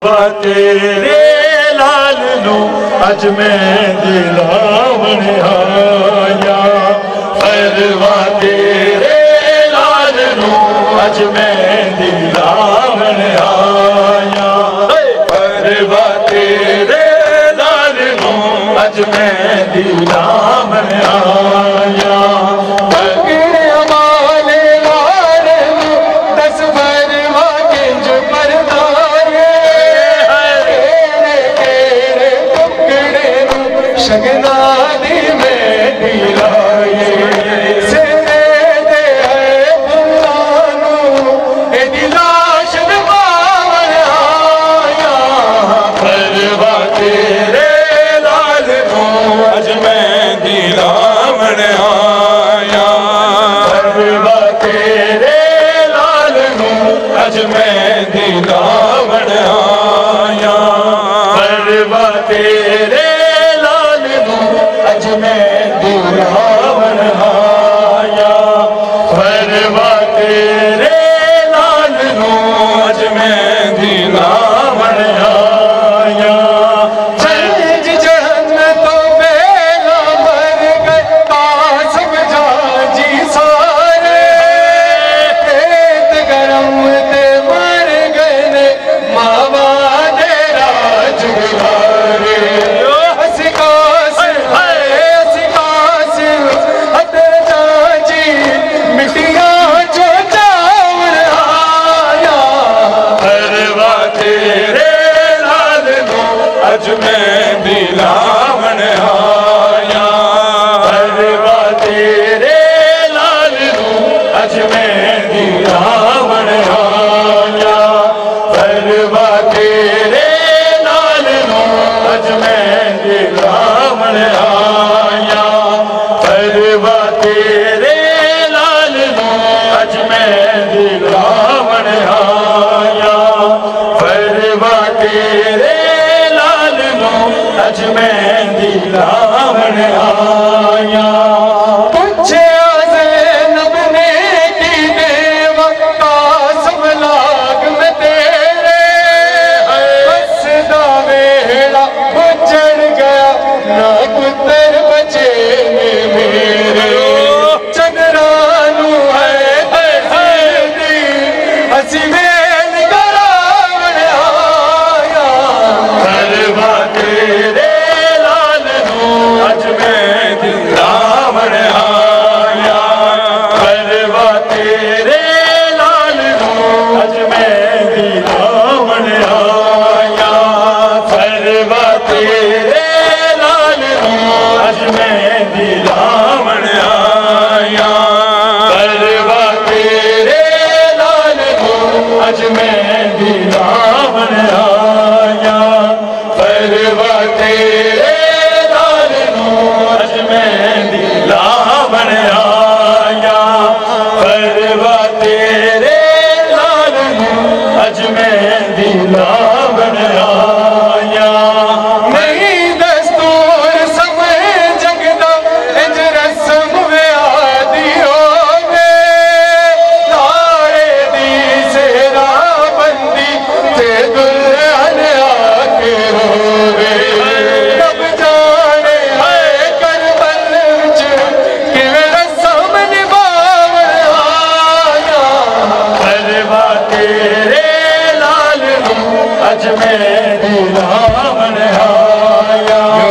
तेरे लाल नू अज मैं दिलावन आया, फरवा तेरे लाल नू अज मैं दिलावन आया, फरवा तेरे लाल नू अज मैं दिलावन आया। शगनादी में दिलाए से दे है पुरानू ए दिलाश बावन आया, फरवा तेरे लाल नू अज मैं दिलावन आया, फरवा तेरे लाल नू अज मैं दिलावन आया, फरवा तेरे अज मैं दिलावन आया, फरवा तेरे लाल नू अज मैं दिलावन आया। जंज जहन तो बेला मर गए कासम जाजी सारे, पेट गरम ते मर गए ने मावा दे राजकुमारे, अज मैं दिलावन आया, फरवा तेरे लाल नू अज मैं दिलावन आया, फरवा तेरे लाल नू अज मैं दिलावन आया, फरवा तेरे लाल नू अज मैं दिलावन आया, फरवा तेरे अज मैं दिलावन आया। पूछया ज़ैनब ने की देवा कासम लाग में तेरे, हसदा वेला उजड़ गया ना पुत्र बचे ने मेरे, चंद्रानू है हसी हसी वेल करावन आया, फरवा तेरे लाल नू अज मैं दिलावन आया, फरवा तेरे लाल नू अज मैं दिलावन आया, फरवा तेरे लाल नू अज मैं दिलावन आया, फरवा तेरे लाल नू अज मैं दिलावन आया, फरवा तेरे लाल नू अज मैं दिलावन आया, फरवा तेरे लाल नू अज मैं दिलावन आया। नहीं दस्तूर समय जगदा इंज रस्म आदि होवे, लाड़े दी सेरा बंदी ते दुल्हन आके रोवे, तब जाने है करबल विच किवें रस्म निभावन आया, फरवा तेरे लाल नू अज मैं दिलावन